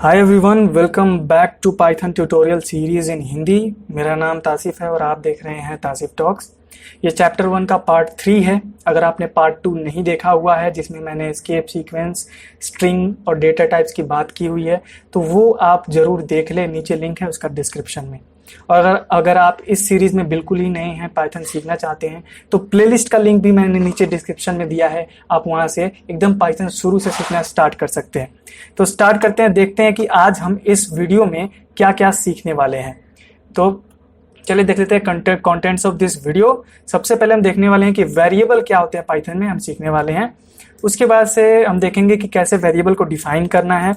Hi everyone, welcome back to Python tutorial series in Hindi. मेरा नाम तासिफ है और आप देख रहे हैं तासिफ टॉक्स। ये चैप्टर 1 का पार्ट 3 है। अगर आपने पार्ट 2 नहीं देखा हुआ है, जिसमें मैंने एस्केप सीक्वेंस, स्ट्रिंग और डेटा टाइप्स की बात की हुई है, तो वो आप ज़रूर देख लें। नीचे लिंक है उसका डिस्क्रिप्शन में। और अगर आप इस सीरीज़ में बिल्कुल ही नए हैं, पाइथन सीखना चाहते हैं, तो प्लेलिस्ट का लिंक भी मैंने नीचे डिस्क्रिप्शन में दिया है। आप वहाँ से एकदम पाइथन शुरू से सीखना स्टार्ट कर सकते हैं। तो स्टार्ट करते हैं, देखते हैं कि आज हम इस वीडियो में क्या क्या सीखने वाले हैं। तो चलिए देख लेते हैं कंटेंट्स ऑफ दिस वीडियो। सबसे पहले हम देखने वाले हैं कि वेरिएबल क्या होते हैं पाइथन में, हम सीखने वाले हैं। उसके बाद से हम देखेंगे कि कैसे वेरिएबल को डिफाइन करना है।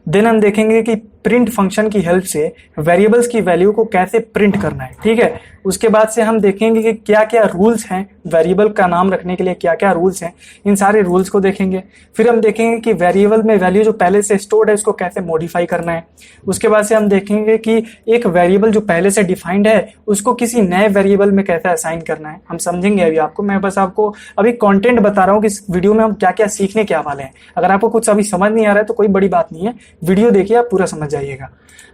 देन हम देखेंगे कि प्रिंट फंक्शन की हेल्प से वेरिएबल्स की वैल्यू को कैसे प्रिंट करना है, ठीक है। उसके बाद से हम देखेंगे कि क्या क्या रूल्स हैं वेरिएबल का नाम रखने के लिए, क्या क्या रूल्स हैं, इन सारे रूल्स को देखेंगे। फिर हम देखेंगे कि वेरिएबल में वैल्यू जो पहले से स्टोर्ड है उसको कैसे मॉडिफाई करना है। उसके बाद से हम देखेंगे कि एक वेरिएबल जो पहले से डिफाइंड है उसको किसी नए वेरिएबल में कैसे असाइन करना है, हम समझेंगे अभी। आपको मैं बस आपको अभी कंटेंट बता रहा हूँ कि इस वीडियो में हम क्या क्या सीखने क्या वाले हैं। अगर आपको कुछ अभी समझ नहीं आ रहा है तो कोई बड़ी बात नहीं है, वीडियो देखिए, आप पूरा समझ जाइएगा।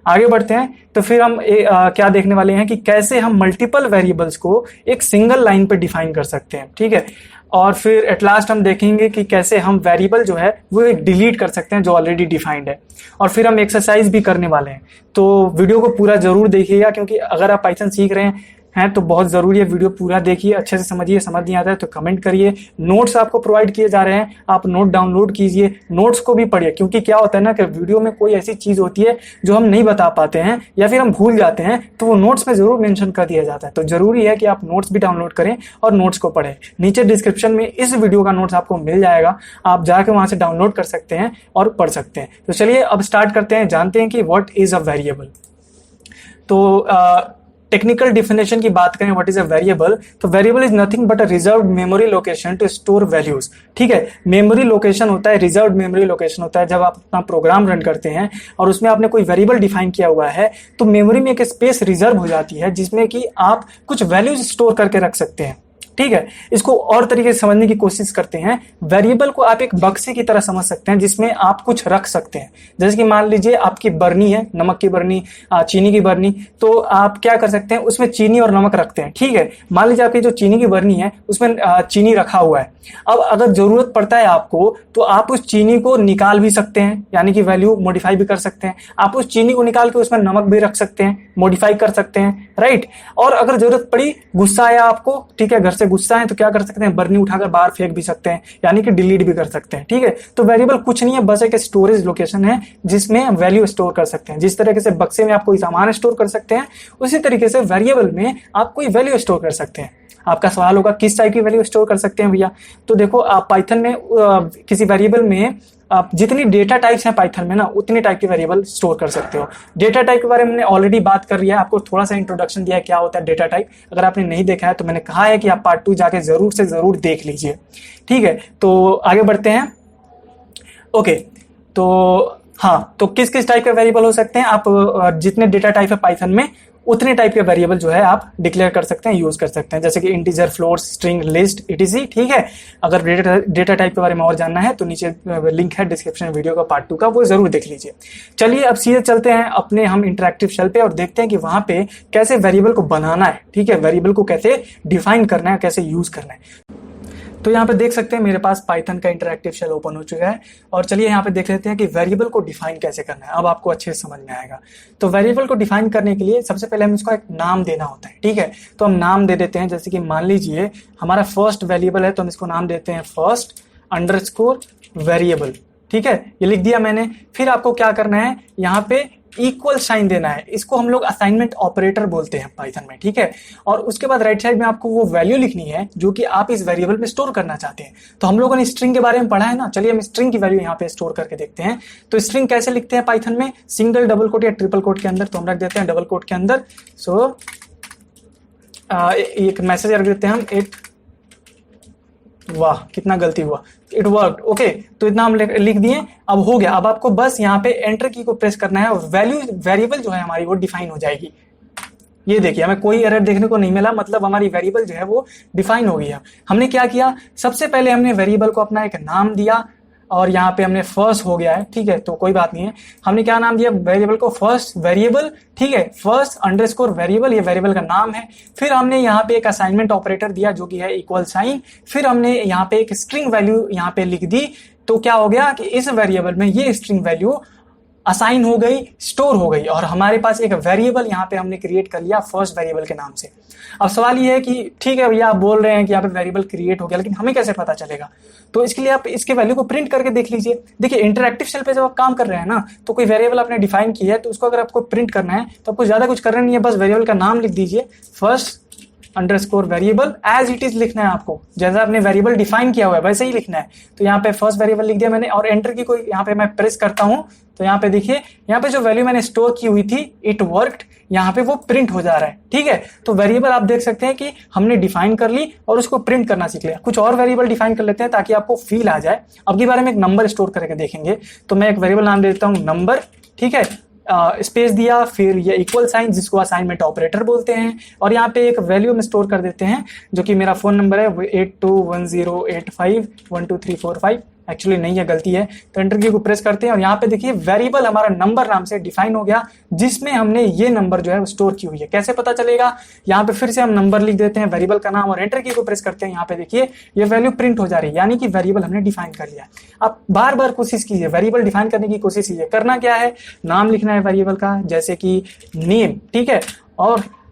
आगे बढ़ते हैं। तो फिर हम क्या देखने वाले हैं कि कैसे हम मल्टीपल वेरिएबल्स को एक सिंगल लाइन पे डिफाइन कर सकते हैं, ठीक है। और फिर एट लास्ट हम देखेंगे कि कैसे हम वेरिएबल जो है वो एक डिलीट कर सकते हैं जो ऑलरेडी डिफाइंड है। और फिर हम एक्सरसाइज भी करने वाले हैं। तो वीडियो को पूरा जरूर देखिएगा, क्योंकि अगर आप पाइथन सीख रहे हैं तो बहुत जरूरी है वीडियो पूरा देखिए, अच्छे से समझिए। समझ नहीं आता है तो कमेंट करिए। नोट्स आपको प्रोवाइड किए जा रहे हैं, आप नोट डाउनलोड कीजिए, नोट्स को भी पढ़िए। क्योंकि क्या होता है ना कि वीडियो में कोई ऐसी चीज होती है जो हम नहीं बता पाते हैं या फिर हम भूल जाते हैं, तो वो नोट्स में जरूर मेंशन कर दिया जाता है। तो जरूरी है कि आप नोट्स भी डाउनलोड करें और नोट्स को पढ़ें। नीचे डिस्क्रिप्शन में इस वीडियो का नोट्स आपको मिल जाएगा, आप जाके वहां से डाउनलोड कर सकते हैं और पढ़ सकते हैं। तो चलिए अब स्टार्ट करते हैं, जानते हैं कि व्हाट इज अ वेरिएबल। तो टेक्निकल डिफिनेशन की बात करें व्हाट इज अ वेरिएबल, तो variable is nothing but a reserved memory location to store values, ठीक है। मेमोरी लोकेशन होता है, रिजर्व्ड मेमोरी लोकेशन होता है जब आप अपना प्रोग्राम रन करते हैं और उसमें आपने कोई वेरिएबल डिफाइन किया हुआ है, तो मेमोरी में एक स्पेस रिजर्व हो जाती है जिसमें कि आप कुछ वैल्यूज स्टोर करके रख सकते हैं, ठीक है। इसको और तरीके से समझने की कोशिश करते हैं। वेरिएबल को आप एक बक्से की तरह समझ सकते हैं जिसमें आप कुछ रख सकते हैं। जैसे कि मान लीजिए आपकी बरनी है, नमक की बरनी, चीनी की बरनी, तो आप क्या कर सकते हैं, उसमें चीनी और नमक रखते हैं, ठीक है। मान लीजिए आपकी जो चीनी की बरनी है उसमें चीनी रखा हुआ है। अब अगर जरूरत पड़ता है आपको, तो आप उस चीनी को निकाल भी सकते हैं, यानी कि वैल्यू मॉडिफाई भी कर सकते हैं। आप उस चीनी को निकाल के उसमें नमक भी रख सकते हैं, मॉडिफाई कर सकते हैं, राइट। और अगर जरूरत पड़ी, गुस्सा आया आपको, ठीक है, घर से गुस्सा है, तो क्या कर सकते हैं, बरनी उठाकर बाहर फेंक भी सकते हैं, यानी कि डिलीट भी कर सकते हैं, ठीक है। तो वेरिएबल कुछ नहीं है, बस एक स्टोरेज लोकेशन है जिसमें हम वैल्यू स्टोर कर सकते हैं। जिस तरीके से बक्से में आप कोई सामान स्टोर कर सकते हैं, उसी तरीके से वेरिएबल में आप कोई वैल्यू स्टोर कर सकते हैं। आपका सवाल होगा किस टाइप की वैल्यू स्टोर कर सकते हैं भैया। तो देखो, आप पाइथन में किसी वेरिएबल में आप जितनी डेटा टाइप्स हैं पाइथन में ना, उतनी टाइप की वेरिएबल स्टोर कर सकते हो। डेटा टाइप के बारे में मैंने ऑलरेडी बात कर लिया है, आपको थोड़ा सा इंट्रोडक्शन दिया है क्या होता है डेटा टाइप। अगर आपने नहीं देखा है तो मैंने कहा है कि आप पार्ट 2 जाके जरूर से जरूर देख लीजिए, ठीक है। तो आगे बढ़ते हैं। ओके, तो हाँ, तो किस किस टाइप के वेरिएबल हो सकते हैं, आप जितने डेटा टाइप है पाइथन में उतने टाइप के वेरिएबल जो है आप डिक्लेयर कर सकते हैं, यूज कर सकते हैं। जैसे कि integer, float, string, list, etc, ठीक है। अगर डेटा टाइप के बारे में और जानना है तो नीचे लिंक है डिस्क्रिप्शन वीडियो का पार्ट 2 का, वो जरूर देख लीजिए। चलिए अब सीधे चलते हैं अपने हम इंटरैक्टिव शेल पे और देखते हैं कि वहां पे कैसे वेरिएबल को बनाना है, ठीक है। वेरिएबल को कैसे डिफाइन करना है, कैसे यूज करना है। तो यहाँ पे देख सकते हैं मेरे पास पाइथन का इंटरैक्टिव शेल ओपन हो चुका है। और चलिए यहाँ पे देख लेते हैं कि वेरिएबल को डिफाइन कैसे करना है। अब आपको अच्छे से समझ में आएगा। तो वेरिएबल को डिफाइन करने के लिए सबसे पहले हम इसको एक नाम देना होता है, ठीक है। तो हम नाम दे देते हैं, जैसे कि मान लीजिए हमारा फर्स्ट वेरिएबल है तो हम इसको नाम देते हैं फर्स्ट अंडरस्कोर वेरिएबल, ठीक है। ये लिख दिया मैंने। फिर आपको क्या करना है, यहाँ पे इक्वल साइन देना है। इसको हम लोग असाइनमेंट ऑपरेटर बोलते हैं पाइथन में, ठीक है। और उसके बाद राइट साइड में आपको वो वैल्यू लिखनी है जो कि आप इस वेरिएबल में स्टोर करना चाहते हैं। तो हम लोगों ने स्ट्रिंग के बारे में पढ़ा है ना, चलिए हम स्ट्रिंग की वैल्यू यहाँ पे स्टोर करके देखते हैं। तो स्ट्रिंग कैसे लिखते हैं पाइथन में, सिंगल, डबल कोट या ट्रिपल कोट के अंदर। तो हम रख देते हैं डबल कोट के अंदर। सो एक मैसेज रख देते हैं हम, इट, वाह कितना गलती हुआ, इट वर्क, ओके। तो इतना हम लिख दिए, अब हो गया। अब आपको बस यहाँ पे एंटर की को प्रेस करना है और वेरिएबल जो है हमारी वो डिफाइन हो जाएगी। ये देखिए हमें कोई एरर देखने को नहीं मिला, मतलब हमारी वेरिएबल जो है वो डिफाइन हो गई है। हमने क्या किया, सबसे पहले हमने वेरिएबल को अपना एक नाम दिया, और यहाँ पे हमने फर्स्ट हो गया है, ठीक है, तो कोई बात नहीं है। हमने क्या नाम दिया वेरिएबल को, फर्स्ट वेरिएबल, ठीक है, फर्स्ट अंडरस्कोर वेरिएबल, ये वेरिएबल का नाम है। फिर हमने यहाँ पे एक असाइनमेंट ऑपरेटर दिया जो कि है इक्वल साइन। फिर हमने यहाँ पे एक स्ट्रिंग वैल्यू यहाँ पे लिख दी। तो क्या हो गया कि इस वेरिएबल में ये स्ट्रिंग वैल्यू असाइन हो गई, स्टोर हो गई, और हमारे पास एक वेरिएबल यहाँ पे हमने क्रिएट कर लिया फर्स्ट वेरिएबल के नाम से। अब सवाल ये है कि ठीक है भैया, आप बोल रहे हैं कि यहाँ पे वेरिएबल क्रिएट हो गया, लेकिन हमें कैसे पता चलेगा? तो इसके लिए आप इसके वैल्यू को प्रिंट करके देख लीजिए। देखिए इंटरएक्टिव शेल पे जब आप काम कर रहे हैं ना, तो कोई वेरिएबल आपने डिफाइन किया है, तो उसको अगर आपको प्रिंट करना है तो आपको ज्यादा कुछ करना नहीं है, बस वेरिएबल का नाम लिख दीजिए, first underscore variable, as it is लिखना है आपको, जैसा आपने वेरिएबल डिफाइन किया हुआ है वैसे ही लिखना है। तो यहाँ पे फर्स्ट वेरिएबल लिख दिया मैंने, और एंटर की कोई यहाँ पे मैं प्रेस करता हूँ, तो यहाँ पे देखिए, यहाँ पे जो वैल्यू मैंने स्टोर की हुई थी, इट वर्कड, यहाँ पे वो प्रिंट हो जा रहा है, ठीक है। तो वेरिएबल आप देख सकते हैं कि हमने डिफाइन कर ली और उसको प्रिंट करना सीख लिया। कुछ और वेरिएबल डिफाइन कर लेते हैं ताकि आपको फील आ जाए। अब के बारे में एक नंबर स्टोर करके देखेंगे, तो मैं एक वेरिएबल नाम दे देता हूँ नंबर, ठीक है, स्पेस दिया, फिर ये इक्वल साइन जिसको असाइनमेंट ऑपरेटर बोलते हैं, और यहाँ पे एक वैल्यू में स्टोर कर देते हैं जो कि मेरा फोन नंबर है 821085123445। एक्चुअली नहीं है, गलती है। तो एंटर की को प्रेस करते हैं और यहाँ पे देखिए वेरिएबल हमारा नंबर नाम से डिफाइन हो गया, जिसमें हमने ये नंबर जो है स्टोर की हुई है। कैसे पता चलेगा? यहाँ पे फिर से हम नंबर लिख देते हैं, वेरिएबल का नाम, और एंटर की को प्रेस करते हैं। यहाँ पे देखिए ये वैल्यू प्रिंट हो जा रही है, यानी कि वेरिएबल हमने डिफाइन कर लिया। आप बार बार कोशिश कीजिए, वेरिएबल डिफाइन करने की कोशिश कीजिए। करना क्या है, नाम लिखना है वेरिएबल का, जैसे कि नेम, ठीक है,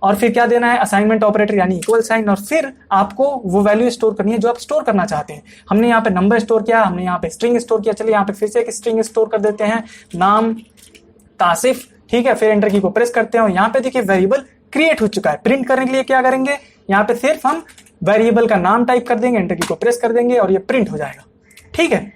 और फिर क्या देना है, असाइनमेंट ऑपरेटर यानी इक्वल साइन, और फिर आपको वो वैल्यू स्टोर करनी है जो आप स्टोर करना चाहते हैं। हमने यहाँ पे नंबर स्टोर किया, हमने यहाँ पे स्ट्रिंग स्टोर किया। चलिए यहाँ पे फिर से एक स्ट्रिंग स्टोर कर देते हैं, नाम तासिफ, ठीक है। फिर एंटर की को प्रेस करते हैं और यहाँ पे देखिए वेरिएबल क्रिएट हो चुका है। प्रिंट करने के लिए क्या करेंगे, यहाँ पे सिर्फ हम वेरिएबल का नाम टाइप कर देंगे, एंटर की को प्रेस कर देंगे और ये प्रिंट हो जाएगा, ठीक है।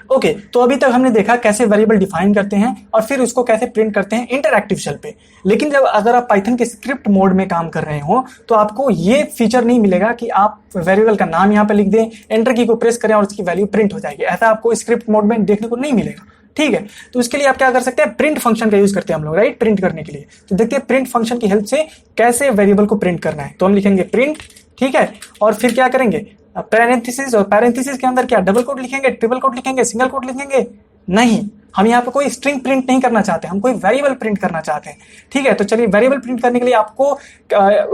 ओके, तो अभी तक हमने देखा कैसे वेरिएबल डिफाइन करते हैं और फिर उसको कैसे प्रिंट करते हैं इंटरएक्टिव शेल पे। लेकिन जब अगर आप पाइथन के स्क्रिप्ट मोड में काम कर रहे हो तो आपको ये फीचर नहीं मिलेगा कि आप वेरिएबल का नाम यहाँ पे लिख दें, एंटर की को प्रेस करें और उसकी वैल्यू प्रिंट हो जाएगी। ऐसा आपको स्क्रिप्ट मोड में देखने को नहीं मिलेगा, ठीक है। तो इसके लिए आप क्या कर सकते हैं, प्रिंट फंक्शन का यूज करते हैं हम लोग, राइट, प्रिंट करने के लिए। तो देखते हैं प्रिंट फंक्शन की हेल्प से कैसे वेरिएबल को प्रिंट करना है। तो हम लिखेंगे प्रिंट, ठीक है, और फिर क्या करेंगे, पैरेंथेसिस, और पैरेंथेसिस के अंदर क्या डबल कोट लिखेंगे, ट्रिपल कोट लिखेंगे, सिंगल कोट लिखेंगे? नहीं, हम यहाँ पे कोई स्ट्रिंग प्रिंट नहीं करना चाहते, हम कोई वेरिएबल प्रिंट करना चाहते हैं, ठीक है। तो चलिए वेरिएबल प्रिंट करने के लिए आपको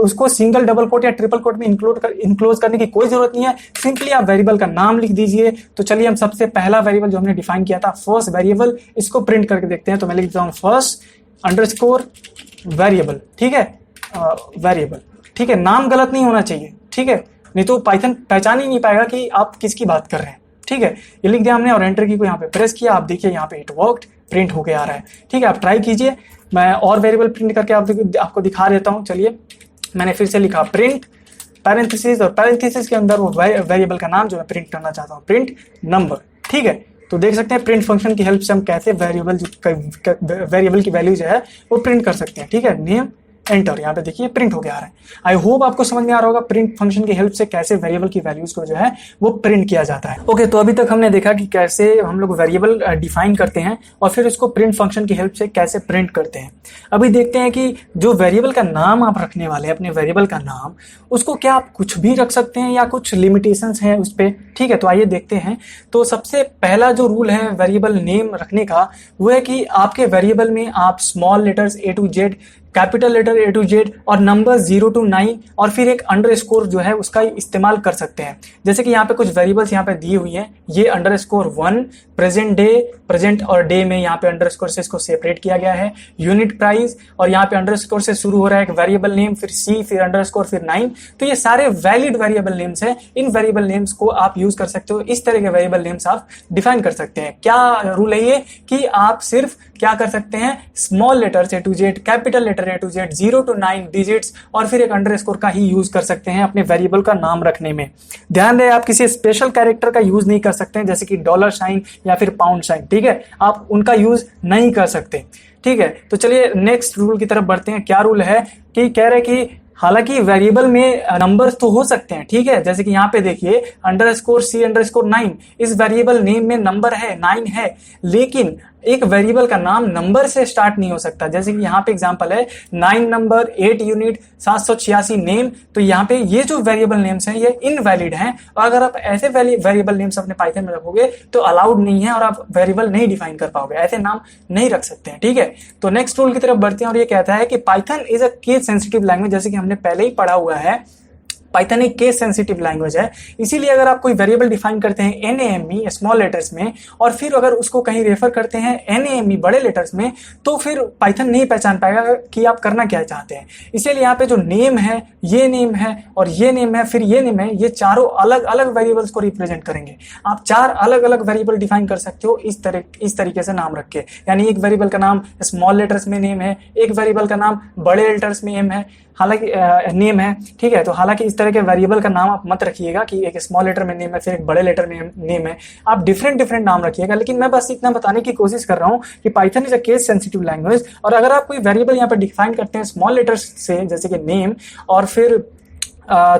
उसको सिंगल, डबल कोट या ट्रिपल कोट में इंक्लोज करने की कोई जरूरत नहीं है। सिंपली आप वेरिएबल का नाम लिख दीजिए। तो चलिए हम सबसे पहला वेरिएबल जो हमने डिफाइन किया था फर्स्ट वेरिएबल, इसको प्रिंट करके देखते हैं। तो मैं लिख देता हूँ फर्स्ट अंडरस्कोर वेरिएबल, ठीक है, वेरिएबल, ठीक है। नाम गलत नहीं होना चाहिए, ठीक है, नहीं तो पाइथन पहचान ही नहीं पाएगा कि आप किसकी बात कर रहे हैं, ठीक है। ये लिख दिया हमने और एंटर की को यहाँ पे प्रेस किया। आप देखिए यहाँ पे इट वर्कड, प्रिंट होके आ रहा है, ठीक है। आप ट्राई कीजिए, मैं और वेरिएबल प्रिंट करके आपको दिखा देता हूँ। चलिए मैंने फिर से लिखा प्रिंट पैरेंथेसिस, और पैरेंथेसिस के अंदर वो वेरिएबल का नाम जो मैं प्रिंट करना चाहता हूँ, प्रिंट नंबर, ठीक है। तो देख सकते हैं प्रिंट फंक्शन की हेल्प से हम कैसे वेरिएबल की वैल्यू जो है वो प्रिंट कर सकते हैं, ठीक है। नेम, एंटर, यहाँ पे देखिए प्रिंट हो गया आ रहा है। आई होप आपको समझ में आ रहा होगा प्रिंट फंक्शन की हेल्प से कैसे वेरिएबल की वैल्यूज को जो है वो प्रिंट किया जाता है। ओके, तो अभी तक हमने देखा कि कैसे हम लोग वेरिएबल डिफाइन करते हैं और फिर उसको प्रिंट फंक्शन की हेल्प से कैसे प्रिंट करते हैं। अभी देखते हैं कि जो वेरिएबल का नाम आप रखने वाले हैं, अपने वेरिएबल का नाम, उसको क्या आप कुछ भी रख सकते हैं या कुछ लिमिटेशंस हैं उस पर, ठीक है। तो आइए देखते हैं। तो सबसे पहला जो रूल है वेरिएबल नेम रखने का, वो है कि आपके वेरिएबल में आप small letters A to Z, capital letter A to Z और नंबर 0 to 9 और फिर एक अंडरस्कोर जो है उसका इस्तेमाल कर सकते हैं। जैसे कि यहाँ पे कुछ वेरिएबल्स यहाँ पे दी हुई हैं, ये _1 प्रेजेंट डे, प्रेजेंट और डे में यहाँ पे अंडरस्कोर से इसको सेपरेट किया गया है, यूनिट प्राइस, और यहाँ पे अंडरस्कोर से शुरू हो रहा है एक वेरिएबल नेम, फिर C, फिर अंडरस्कोर, फिर 9। तो ये सारे वैलिड वेरिएबल नेम्स हैं। इन वेरिएबल नेम्स को आप यूज कर सकते हो, इस तरह के वेरिएबल नेम्स आप डिफाइन कर सकते हैं। क्या रूल है ये कि आप सिर्फ क्या कर सकते हैं, small letter A to Z, capital letter A to Z, 0 to 9 digits और फिर एक अंडरस्कोर का ही यूज कर सकते हैं अपने वेरिएबल का नाम रखने में। ध्यान दें, आप किसी स्पेशल कैरेक्टर का यूज नहीं कर सकते हैं, जैसे कि $साइन या फिर पाउंड साइन, ठीक है। आप उनका यूज नहीं कर सकते, ठीक है। तो चलिए नेक्स्ट रूल की तरफ बढ़ते हैं। क्या रूल है कि कह रहे कि हालांकि वेरिएबल में नंबर्स तो हो सकते हैं, ठीक है। जैसे कि यहाँ पे देखिए _C_9, इस वेरिएबल नेम में नंबर है 9 है, लेकिन एक वेरिएबल का नाम नंबर से स्टार्ट नहीं हो सकता। जैसे कि यहाँ पे एग्जांपल है 9 नंबर, 8 यूनिट, 786 नेम, तो यहाँ पे ये जो वेरिएबल नेम्स हैं ये इनवैलिड हैं, और अगर आप ऐसे वेरिएबल नेम्स अपने पाइथन में रखोगे तो अलाउड नहीं है और आप वेरिएबल नहीं डिफाइन कर पाओगे, ऐसे नाम नहीं रख सकते हैं। ठीक है, तो नेक्स्ट रूल की तरफ बढ़ते हैं और ये कहता है कि Python is a case sensitive language. जैसे कि हमने पहले ही पढ़ा हुआ है, पाइथन एक केस सेंसिटिव लैंग्वेज है, इसीलिए अगर आप कोई वेरिएबल डिफाइन करते हैं NAME स्मॉल लेटर्स में और फिर अगर उसको कहीं रेफर करते हैं NAME बड़े लेटर्स में, तो फिर पाइथन नहीं पहचान पाएगा कि आप करना क्या चाहते हैं। इसीलिए यहाँ पे जो नेम है, ये नेम है और ये नेम है, फिर ये नेम है, ये चारों अलग अलग वेरिएबल्स को रिप्रेजेंट करेंगे। आप 4 अलग अलग वेरिएबल डिफाइन कर सकते हो इस तरीके से नाम रख के, यानी एक वेरिएबल का नाम स्मॉल लेटर्स में नेम है, एक वेरिएबल का नाम बड़े लेटर्स में नेम है, हालांकि नेम है। ठीक है, तो हालांकि इस तरह के वेरिएबल का नाम आप मत रखिएगा कि एक स्मॉल लेटर में नेम है फिर एक बड़े लेटर में नेम है, आप डिफरेंट नाम रखिएगा। लेकिन मैं बस इतना बताने की कोशिश कर रहा हूं कि Python is a case sensitive language, और अगर आप कोई वेरिएबल यहाँ पे डिफाइन करते हैं स्मॉल लेटर्स से, जैसे कि नेम, और फिर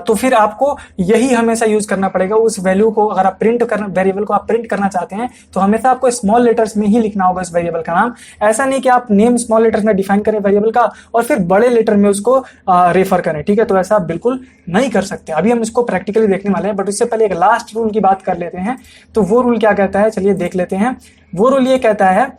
तो फिर आपको यही हमेशा यूज करना पड़ेगा उस वैल्यू को। अगर आप वेरिएबल को आप प्रिंट करना चाहते हैं तो हमेशा आपको स्मॉल लेटर्स में ही लिखना होगा इस वेरिएबल का नाम। ऐसा नहीं कि आप नेम स्मॉल लेटर्स में डिफाइन करें वेरिएबल का और फिर बड़े लेटर में उसको रेफर करें। ठीक है, तो ऐसा आप बिल्कुल नहीं कर सकते। अभी हम इसको प्रैक्टिकली देखने वाले हैं, बट उससे पहले एक लास्ट रूल की बात कर लेते हैं। तो वो रूल क्या कहता है, चलिए देख लेते हैं। वो रूल ये कहता है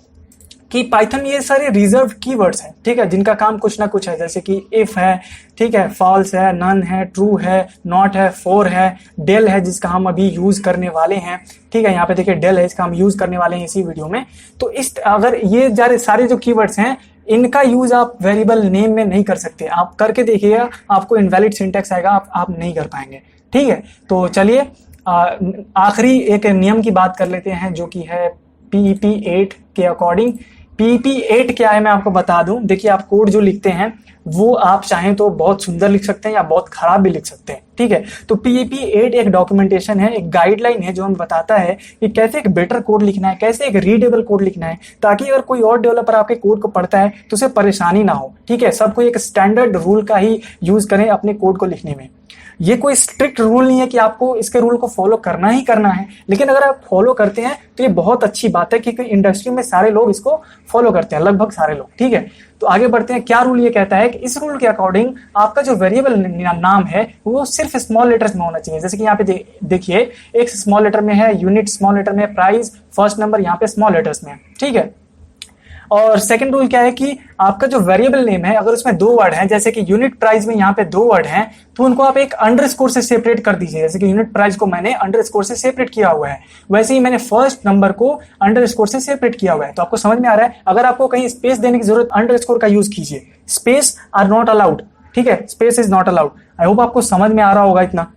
कि पाइथन ये सारे रिजर्व कीवर्ड्स हैं, ठीक है, जिनका काम कुछ ना कुछ है, जैसे कि इफ है, ठीक है, फॉल्स है, नन है, ट्रू है, नॉट है, फॉर है, डेल है जिसका हम अभी यूज करने वाले हैं। ठीक है, यहाँ पे देखिए डेल है, इसका हम यूज करने वाले हैं इसी वीडियो में। तो इस अगर ये सारे जो कीवर्ड्स हैं इनका यूज आप वेरिएबल नेम में नहीं कर सकते। आप करके देखिएगा, आपको इनवैलिड सिंटैक्स आएगा, आप नहीं कर पाएंगे। ठीक है, तो चलिए आखिरी एक नियम की बात कर लेते हैं जो कि है PEP 8 के अकॉर्डिंग। PEP 8 क्या है मैं आपको बता दूं। देखिए, आप कोड जो लिखते हैं वो आप चाहें तो बहुत सुंदर लिख सकते हैं या बहुत खराब भी लिख सकते हैं। ठीक है, तो PEP 8 एक डॉक्यूमेंटेशन है, एक गाइडलाइन है जो हमें बताता है कि कैसे एक बेटर कोड लिखना है, कैसे एक रीडेबल कोड लिखना है, ताकि अगर कोई और डेवलपर आपके कोड को पढ़ता है तो उसे परेशानी ना हो। ठीक है, सबको एक स्टैंडर्ड रूल का ही यूज करें अपने कोड को लिखने में। ये कोई स्ट्रिक्ट रूल नहीं है कि आपको इसके रूल को फॉलो करना ही करना है, लेकिन अगर आप फॉलो करते हैं तो ये बहुत अच्छी बात है क्योंकि इंडस्ट्री में सारे लोग इसको फॉलो करते हैं, लगभग सारे लोग। ठीक है, तो आगे बढ़ते हैं। क्या रूल ये कहता है कि इस रूल के अकॉर्डिंग आपका जो वेरिएबल नाम है वो सिर्फ स्मॉल लेटर्स में होना चाहिए। जैसे कि यहाँ पे देखिए, एक स्मॉल लेटर में है, यूनिट स्मॉल लेटर में, प्राइस फर्स्ट नंबर यहाँ पे स्मॉल लेटर्स में। ठीक है, और सेकंड रूल क्या है कि आपका जो वेरिएबल नेम है अगर उसमें 2 वर्ड हैं, जैसे कि यूनिट प्राइस में यहाँ पे 2 वर्ड हैं, तो उनको आप एक अंडरस्कोर से सेपरेट कर दीजिए। जैसे कि यूनिट प्राइस को मैंने अंडरस्कोर से सेपरेट किया हुआ है, वैसे ही मैंने फर्स्ट नंबर को अंडरस्कोर से सेपरेट किया हुआ है। तो आपको समझ में आ रहा है। अगर आपको कहीं स्पेस देने की जरूरत, अंडरस्कोर का यूज कीजिए। Space are not allowed. ठीक है, space is not allowed. I hope आपको समझ में आ रहा होगा इतना।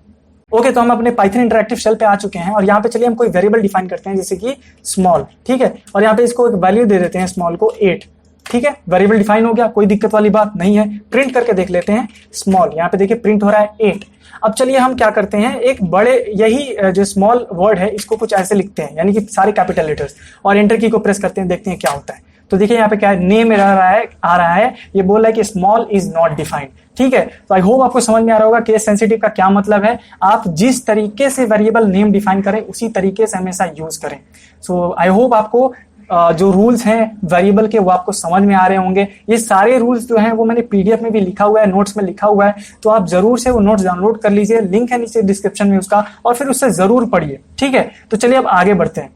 ओके, तो हम अपने पाइथन इंटरैक्टिव शेल पे आ चुके हैं और यहाँ पे चलिए हम कोई वेरिएबल डिफाइन करते हैं, जैसे कि स्मॉल। ठीक है, और यहाँ पे इसको एक वैल्यू दे देते हैं, स्मॉल को 8। ठीक है, वेरिएबल डिफाइन हो गया, कोई दिक्कत वाली बात नहीं है। प्रिंट करके देख लेते हैं स्मॉल। यहाँ पे देखिए प्रिंट हो रहा है 8। अब चलिए हम क्या करते हैं, एक बड़े यही जो स्मॉल वर्ड है इसको कुछ ऐसे लिखते हैं, यानी कि सारे कैपिटल लेटर्स, और एंटर की को प्रेस करते हैं, देखते हैं क्या होता है। तो देखिए यहाँ पे क्या है, नेम आ रहा है, ये बोल रहा है कि स्मॉल इज नॉट डिफाइंड। ठीक है, तो आई होप आपको समझ में आ रहा होगा केस सेंसिटिव का क्या मतलब है। आप जिस तरीके से वेरिएबल नेम डिफाइन करें उसी तरीके से हमेशा यूज करें। सो आई होप आपको जो रूल्स हैं वेरिएबल के वो आपको समझ में आ रहे होंगे। ये सारे रूल्स जो हैं वो मैंने PDF में भी लिखा हुआ है, नोट्स में लिखा हुआ है, तो आप जरूर से वो नोट्स डाउनलोड कर लीजिए, लिंक है नीचे डिस्क्रिप्शन में उसका, और फिर उससे जरूर पढ़िए। ठीक है, तो चलिए अब आगे बढ़ते हैं।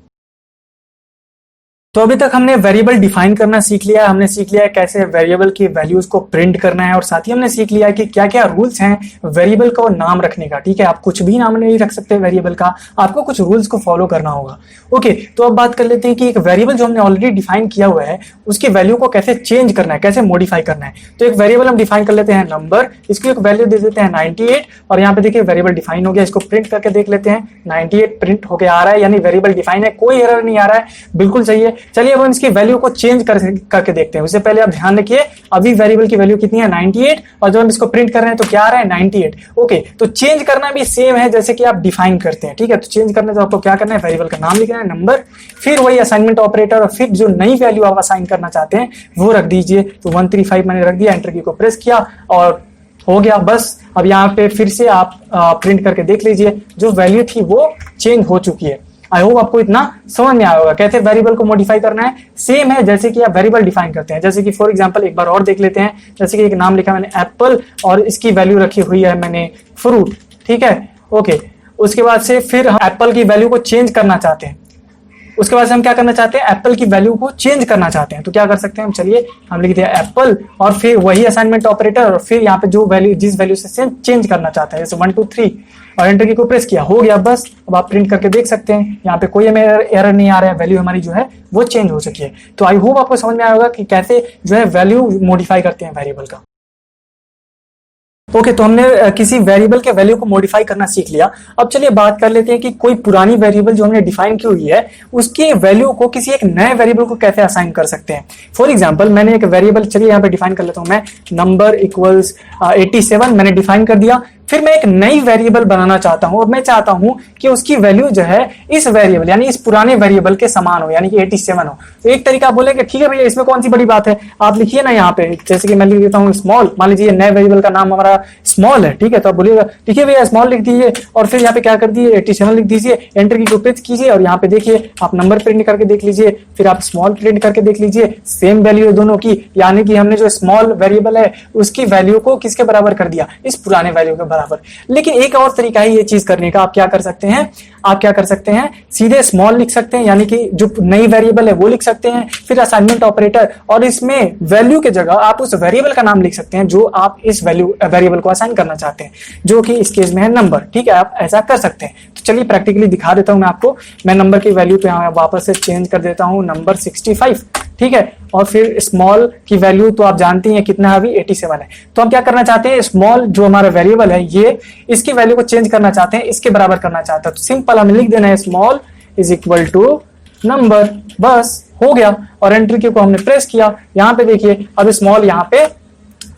तो अभी तक हमने वेरिएबल डिफाइन करना सीख लिया है, हमने सीख लिया है कैसे वेरिएबल की वैल्यूज को प्रिंट करना है, और साथ ही हमने सीख लिया है कि क्या क्या रूल्स हैं वेरिएबल का नाम रखने का। ठीक है, आप कुछ भी नाम नहीं रख सकते वेरिएबल का, आपको कुछ रूल्स को फॉलो करना होगा। ओके, तो अब बात कर लेते हैं कि एक वेरिएबल जो हमने ऑलरेडी डिफाइन किया हुआ है उसकी वैल्यू को कैसे चेंज करना है, कैसे मॉडिफाई करना है। तो एक वेरिएबल हम डिफाइन कर लेते हैं नंबर, इसकी एक वैल्यू दे देते हैं 98, और यहाँ पे देखिए वेरिएबल डिफाइन हो गया। इसको प्रिंट करके देख लेते हैं, 98 प्रिंट होके आ रहा है, यानी वेरिएबल डिफाइन है, कोई एरर नहीं आ रहा है, बिल्कुल सही है। चलिए अब हम इसकी वैल्यू को चेंज करके देखते हैं। उससे पहले आप ध्यान रखिए, अभी वेरिएबल की वैल्यू कितनी है, 98, और जब हम इसको प्रिंट कर रहे हैं तो क्या आ रहा है, 98। ओके, तो चेंज करना भी सेम है जैसे कि आप डिफाइन करते हैं। ठीक है, तो चेंज करने तो आपको क्या करना है, वेरिएबल का नाम लिखना है, नंबर, फिर वही असाइनमेंट ऑपरेटर, और फिर जो नई वैल्यू आप असाइन करना चाहते हैं वो रख दीजिए। तो 135 मैंने रख दिया, एंटर की को प्रेस किया और हो गया बस। अब यहाँ पे फिर से आप प्रिंट करके देख लीजिए, जो वैल्यू थी वो चेंज हो चुकी है। आई होप आपको इतना समझ में आया होगा। कैसे वेरिएबल को मॉडिफाई करना है, सेम है जैसे कि आप वेरिएबल डिफाइन करते हैं। जैसे कि फॉर एग्जांपल एक बार और देख लेते हैं, जैसे कि एक नाम लिखा मैंने एप्पल और इसकी वैल्यू रखी हुई है मैंने फ्रूट, ठीक है, ओके। उसके बाद से फिर हम एप्पल की वैल्यू को चेंज करना चाहते हैं, उसके बाद से हम क्या करना चाहते हैं, एप्पल की वैल्यू को चेंज करना चाहते हैं। तो क्या कर सकते हैं हम, चलिए हम लिख दिया एप्पल और फिर वही असाइनमेंट ऑपरेटर और फिर यहाँ पे जो वैल्यू जिस वैल्यू से चेंज करना चाहते हैं, जैसे 1 2 3 और एंटर की को प्रेस किया, हो गया बस। अब आप प्रिंट करके देख सकते हैं, यहाँ पे कोई हमें एरर नहीं आ रहा है, वैल्यू हमारी जो है वो चेंज हो चुकी है। तो आई होप आपको समझ में आया होगा कि कैसे जो है वैल्यू मॉडिफाई करते हैं वेरिएबल का। ओके, तो हमने किसी वेरिएबल के वैल्यू को मॉडिफाई करना सीख लिया। अब चलिए बात कर लेते हैं कि कोई पुरानी वेरिएबल जो हमने डिफाइन की हुई है उसके वैल्यू को किसी एक नए वेरिएबल को कैसे असाइन कर सकते हैं। फॉर एग्जांपल मैंने एक वेरिएबल, चलिए यहाँ पे डिफाइन कर लेता हूं मैं, नंबर इक्वल्स 87 मैंने डिफाइन कर दिया। फिर मैं एक नई वेरिएबल बनाना चाहता हूं और मैं चाहता हूं कि उसकी वैल्यू जो है इस वेरिएबल यानी इस पुराने वेरिएबल के समान हो, यानी कि 87 हो। तो एक तरीका आप बोलेंगे ठीक है भैया इसमें कौन सी बड़ी बात है, आप लिखिए ना यहाँ पे, जैसे कि मैं लिख देता हूँ स्मॉल, मान लीजिए नए वेरिएबल का नाम हमारा स्मॉल है, ठीक है, तो आप बोलिएगा ठीक है भैया स्मॉल लिख दीजिए और फिर यहाँ पे क्या कर दिए 87 लिख दीजिए, एंटर की को प्रेस कीजिए और यहाँ पे देखिए आप नंबर प्रिंट करके देख लीजिए, फिर आप स्मॉल प्रिंट करके देख लीजिए, सेम वैल्यू है दोनों की, यानी कि हमने जो स्मॉल वेरिएबल है उसकी वैल्यू को किसके बराबर कर दिया, इस पुराने वैल्यू के बराबर। लेकिन एक और तरीका है ये चीज करने का, आप क्या कर सकते हैं, आप क्या कर सकते हैं, सीधे स्मॉल लिख सकते हैं, यानी कि जो नई वेरिएबल है वो लिख सकते हैं, फिर असाइनमेंट ऑपरेटर और इसमें वैल्यू के जगह आप उस वेरिएबल का नाम लिख सकते हैं जो आप इस वेरिएबल को असाइन करना चाहते हैं, जो कि इस केस में है नंबर, ठीक है, आप ऐसा कर सकते हैं। तो चलिए प्रैक्टिकली दिखा देता हूं मैं आपको। मैं नंबर की वैल्यू पे वापस से चेंज कर देता हूं, नंबर 65, ठीक है, और फिर स्मॉल की वैल्यू तो आप जानती हैं कितना है, अभी 87 है। तो हम क्या करना चाहते हैं, स्मॉल जो हमारा वेरिएबल है ये इसकी वैल्यू को चेंज करना चाहते हैं, इसके बराबर करना चाहते हैं। तो सिंपल हमें लिख देना है small is equal to number, बस हो गया। और एंटर की को हमने प्रेस किया, यहाँ पे देखिए अब स्मॉल यहाँ पे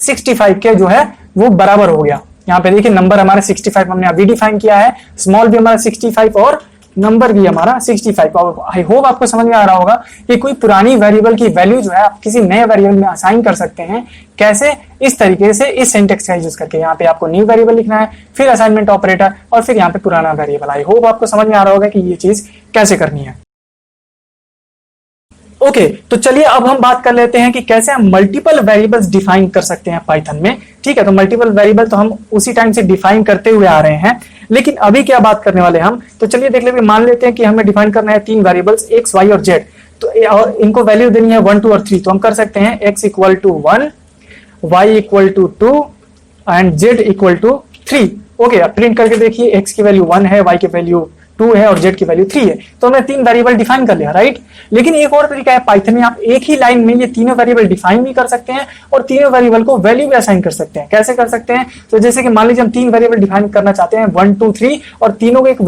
65 के जो है वो बराबर हो गया। यहाँ पे देखिए नंबर हमारा 65 हमने अभी डिफाइन किया है, स्मॉल भी हमारा 65 और नंबर भी हमारा 65। और आई होप आपको समझ में आ रहा होगा कि कोई पुरानी वेरिएबल की वैल्यू जो है आप किसी नए वेरिएबल में असाइन कर सकते हैं, कैसे, इस तरीके से, इस सिंटेक्स का यूज करके। यहाँ पे आपको न्यू वेरिएबल लिखना है, फिर असाइनमेंट ऑपरेटर और फिर यहाँ पे पुराना वेरिएबल। आई होप आपको समझ में आ रहा होगा कि ये चीज कैसे करनी है। ओके, तो चलिए अब हम बात कर लेते हैं कि कैसे हम मल्टीपल वेरिएबल्स डिफाइन कर सकते हैं पाइथन में, ठीक है। तो मल्टीपल वेरिएबल तो हम उसी टाइम से डिफाइन करते हुए आ रहे हैं, लेकिन अभी क्या बात करने वाले हम, तो चलिए देख लेते हैं। मान लेते हैं कि हमें डिफाइन करना है 3 वेरिएबल्स x, y और z, तो और इनको वैल्यू देनी है 1 2 और 3। तो हम कर सकते हैं x equal to 1, y equal to 2 and z equal to 3। Okay, अब प्रिंट करके देखिए, x की वैल्यू 1 है, y की वैल्यू 2 है और z की वैल्यू 3 है। तो हमने 3 वेरिएबल डिफाइन कर लिया, राइट। लेकिन एक और तरीका है पाइथन में, आप एक ही लाइन में ये तीनों वेरिएबल डिफाइन भी कर सकते हैं और तीनों वेरिएबल को वैल्यू भी असाइन कर सकते हैं। कैसे कर सकते हैं, तो जैसे कि मान लीजिए हम 3 वेरिएबल डिफाइन करना चाहते हैं 1 2 3 और तीनों को एक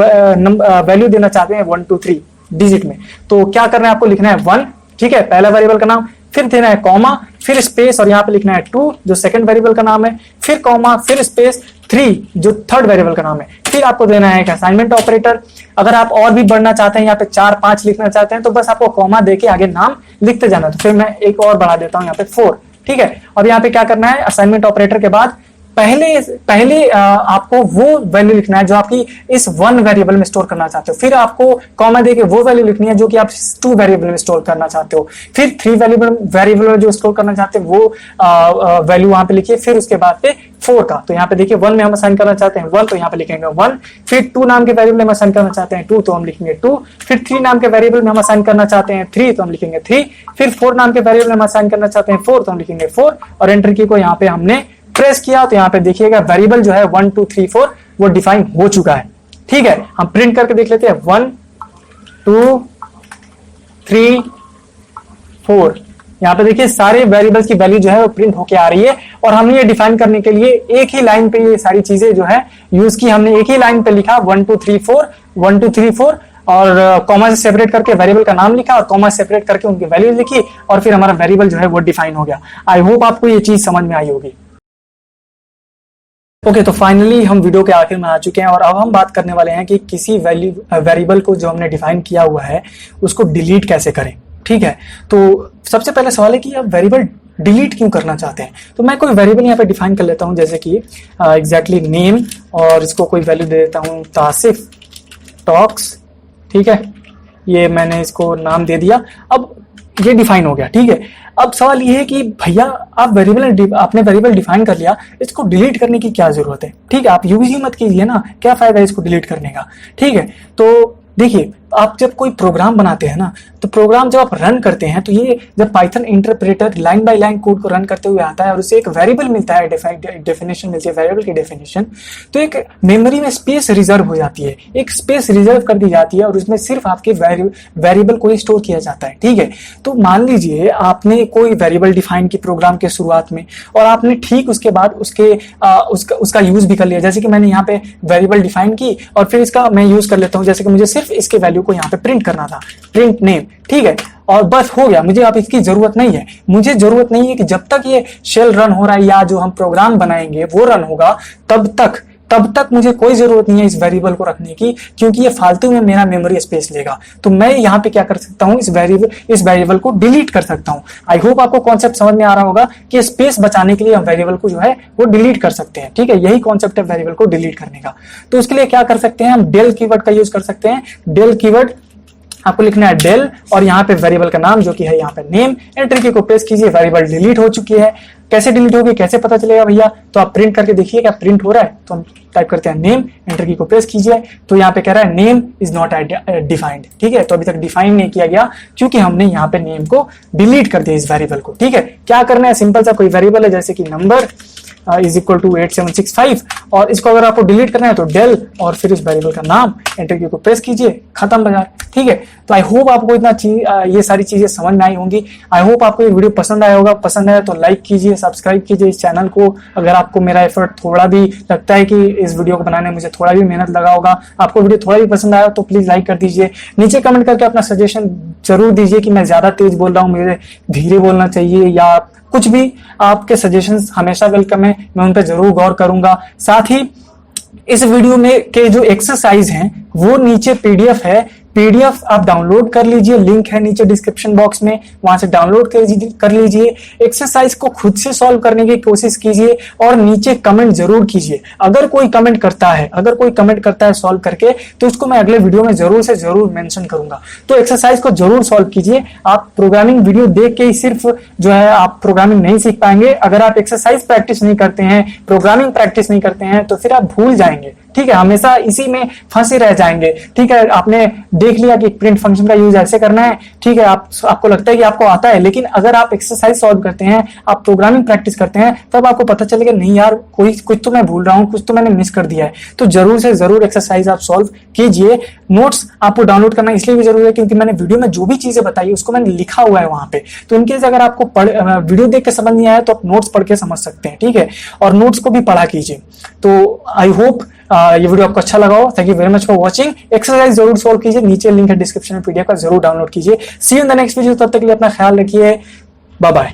वैल्यू देना चाहते हैं 1 2 3 डिजिट में। तो क्या करना है, आपको लिखना है 1, ठीक है, पहला वेरिएबल का नाम, फिर देना है कॉमा, फिर स्पेस और यहाँ पे लिखना है 2 जो सेकंड वेरिएबल का नाम है, फिर कॉमा, फिर स्पेस 3 जो थर्ड वेरिएबल का नाम है, फिर आपको देना है एक असाइनमेंट ऑपरेटर। अगर आप और भी बढ़ना चाहते हैं, यहाँ पे 4 5 लिखना चाहते हैं, तो बस आपको कॉमा देके आगे नाम लिखते जाना। तो फिर मैं एक और बढ़ा देता हूँ यहाँ पे 4, ठीक है। और यहाँ पे क्या करना है, असाइनमेंट ऑपरेटर के बाद पहले आपको वो वैल्यू लिखना है जो आपकी इस 1 वेरिएबल में स्टोर करना चाहते हो, फिर आपको कॉमा देके वो वैल्यू लिखनी है जो कि आप 2 वेरिएबल में स्टोर करना चाहते हो, फिर 3 वेरिएबल में जो स्टोर करना चाहते हो वो वैल्यू वहां पे लिखिए, फिर उसके बाद पे 4 का। तो यहाँ पे देखिए 1 में हम असाइन करना चाहते हैं 1, तो यहाँ पे लिखेंगे 1, फिर 2 नाम के वेरिएबल में हम असाइन करना चाहते हैं 2, तो हम लिखेंगे 2, फिर 3 नाम के वेरिएबल में हम असाइन करना चाहते हैं 3, तो हम लिखेंगे 3, फिर 4 नाम के वेरिएबल में हम असाइन करना चाहते हैं 4, तो हम लिखेंगे 4 और एंटर की को यहाँ पे हमने प्रेस किया। तो यहाँ पे देखिएगा वेरिएबल जो है 1 2 3 4 वो डिफाइन हो चुका है, ठीक है। हम प्रिंट करके देख लेते हैं 1 2 3 4, यहाँ पे देखिए सारे वेरिएबल्स की वैल्यू जो है वो प्रिंट होके आ रही है। और हमने ये डिफाइन करने के लिए एक ही लाइन पे ये सारी चीजें जो है यूज की, हमने एक ही लाइन पे लिखा 1 2 3 4 1 2 3 4 और कॉमा से सेपरेट करके वेरिएबल का नाम लिखा और कॉमा से सेपरेट करके उनकी वैल्यू लिखी और फिर हमारा वेरिएबल जो है वो डिफाइन हो गया। आई होप आपको ये चीज समझ में आई होगी। ओके, तो फाइनली हम वीडियो के आखिर में आ चुके हैं और अब हम बात करने वाले हैं कि किसी वेरिएबल को जो हमने डिफाइन किया हुआ है उसको डिलीट कैसे करें, ठीक है। तो सबसे पहले सवाल है कि आप वेरिएबल डिलीट क्यों करना चाहते हैं। तो मैं कोई वेरिएबल यहाँ पे डिफाइन कर लेता हूँ, जैसे कि एग्जैक्टली नेम और इसको कोई वैल्यू दे देता हूँ तासिफ टॉक्स, ठीक है, ये मैंने इसको नाम दे दिया। अब ये डिफाइन हो गया, ठीक है। अब सवाल ये है कि भैया आप आपने वेरिएबल डिफाइन कर लिया, इसको डिलीट करने की क्या जरूरत है? ठीक है, आप यूजी मत कीजिए ना, क्या फायदा है इसको डिलीट करने का, ठीक है। तो देखिए, आप जब कोई प्रोग्राम बनाते हैं ना, तो प्रोग्राम जब आप रन करते हैं, तो ये जब Python interpreter line by line code को रन करते हुए आता है और उसे एक वेरिएबल मिलता है, डेफिनेशन मिलती है वेरिएबल की डेफिनेशन, तो एक मेमोरी में स्पेस रिजर्व हो जाती है, एक स्पेस रिजर्व कर दी जाती है और उसमें सिर्फ आपके वेरिएबल को ही स्टोर किया जाता है, ठीक है। तो मान लीजिए आपने कोई वेरिएबल डिफाइन की प्रोग्राम के शुरुआत में, और आपने ठीक उसके बाद उसका यूज भी कर लिया। जैसे कि मैंने यहाँ पे वेरिएबल डिफाइन की और फिर इसका मैं यूज कर लेता हूँ, जैसे कि मुझे सिर्फ इसके वैल्यू को यहाँ पे प्रिंट करना था, प्रिंट नेम, ठीक है, और बस हो गया, मुझे अब इसकी जरूरत नहीं है। मुझे जरूरत नहीं है कि जब तक ये शेल रन हो रहा है या जो हम प्रोग्राम बनाएंगे वो रन होगा, तब तक मुझे कोई जरूरत नहीं है इस वेरिएबल को रखने की, क्योंकि ये फालतू में मेरा मेमोरी स्पेस लेगा। तो मैं यहाँ पे क्या कर सकता हूँ, इस वेरिएबल को डिलीट कर सकता हूँ। आई होप आपको कॉन्सेप्ट समझ में आ रहा होगा कि स्पेस बचाने के लिए हम वेरिएबल को जो है वो डिलीट कर सकते हैं, ठीक है। यही कॉन्सेप्ट है वेरिएबल को डिलीट करने का। तो उसके लिए क्या कर सकते हैं, हम डेल कीवर्ड का यूज कर सकते हैं। डेल कीवर्ड आपको लिखना है डेल, और यहाँ पे वेरिएबल का नाम जो कि है यहाँ पे नेम, एंटर की को प्रेस कीजिए, वेरिएबल डिलीट हो चुकी है। कैसे डिलीट होगी, कैसे पता चलेगा भैया? तो आप प्रिंट करके देखिए क्या प्रिंट हो रहा है। तो हम टाइप करते हैं नेम, एंटर की को प्रेस कीजिए, तो यहाँ पे कह रहा है नेम इज नॉट डिफाइंड, ठीक है। तो अभी तक डिफाइन नहीं किया गया क्योंकि हमने यहाँ पे नेम को डिलीट कर दिया इस वेरिएबल को, ठीक है। क्या करना है, सिंपल सा कोई वेरिएबल है जैसे कि नंबर इज इक्वल टू 8765, और इसको अगर आपको डिलीट करना है तो डेल और फिर इस वेरिएबल का नाम, एंटर की को प्रेस कीजिए, खत्म बाजार, ठीक है। तो आई होप आपको ये सारी चीजें समझ में आई होंगी। आई होप आपको ये वीडियो पसंद आया होगा। पसंद आया तो लाइक कीजिए, सब्सक्राइब कीजिए इस चैनल को। अगर आपको मेरा एफर्ट थोड़ा भी लगता है कि इस वीडियो को बनाने में मुझे थोड़ा भी मेहनत लगा होगा, आपको वीडियो थोड़ा भी पसंद आया तो प्लीज लाइक कर दीजिए। नीचे कमेंट करके अपना सजेशन जरूर दीजिए कि मैं ज्यादा तेज बोल रहा हूँ, मुझे धीरे बोलना चाहिए, या कुछ भी। आपके सजेशंस हमेशा वेलकम है, मैं उन पर जरूर गौर करूंगा। साथ ही इस वीडियो में के जो एक्सरसाइज हैं वो नीचे पीडीएफ है, पीडीएफ आप डाउनलोड कर लीजिए, लिंक है नीचे डिस्क्रिप्शन बॉक्स में, वहां से डाउनलोड कर लीजिए। एक्सरसाइज को खुद से सॉल्व करने की कोशिश कीजिए और नीचे कमेंट जरूर कीजिए। अगर कोई कमेंट करता है सॉल्व करके, तो उसको मैं अगले वीडियो में जरूर से जरूर मेंशन करूंगा। तो एक्सरसाइज को जरूर सॉल्व कीजिए। आप प्रोग्रामिंग वीडियो देख के ही सिर्फ जो है आप प्रोग्रामिंग नहीं सीख पाएंगे। अगर आप एक्सरसाइज प्रैक्टिस नहीं करते हैं, प्रोग्रामिंग प्रैक्टिस नहीं करते हैं, तो फिर आप भूल जाएंगे, ठीक है। हमेशा इसी में फंसे रह जाएंगे, ठीक है। आपने देख लिया कि प्रिंट फंक्शन का यूज ऐसे करना है, ठीक है। आपको लगता है कि आपको आता है, लेकिन अगर आप एक्सरसाइज सॉल्व करते हैं, आप प्रोग्रामिंग प्रैक्टिस करते हैं, तब आपको पता चलेगा नहीं यार, कुछ तो मैं भूल रहा हूँ, कुछ तो मैंने मिस कर दिया है। तो जरूर से जरूर एक्सरसाइज आप सॉल्व कीजिए। नोट्स आपको डाउनलोड करना इसलिए भी जरूरी है क्योंकि मैंने वीडियो में जो भी चीजें बताई उसको मैंने लिखा हुआ है वहां पे। तो इनकेस अगर आपको वीडियो देख के समझ नहीं आया तो आप नोट्स पढ़ के समझ सकते हैं, ठीक है। और नोट्स को भी पढ़ा कीजिए। तो आई होप ये वीडियो आपको अच्छा लगा हो। Thank you very much for watching. Exercise जरूर सॉल्व कीजिए, नीचे लिंक है डिस्क्रिप्शन में, पीडीएफ का जरूर डाउनलोड कीजिए। See you in the next video. तब तक के लिए अपना ख्याल रखिए, बाय बाय।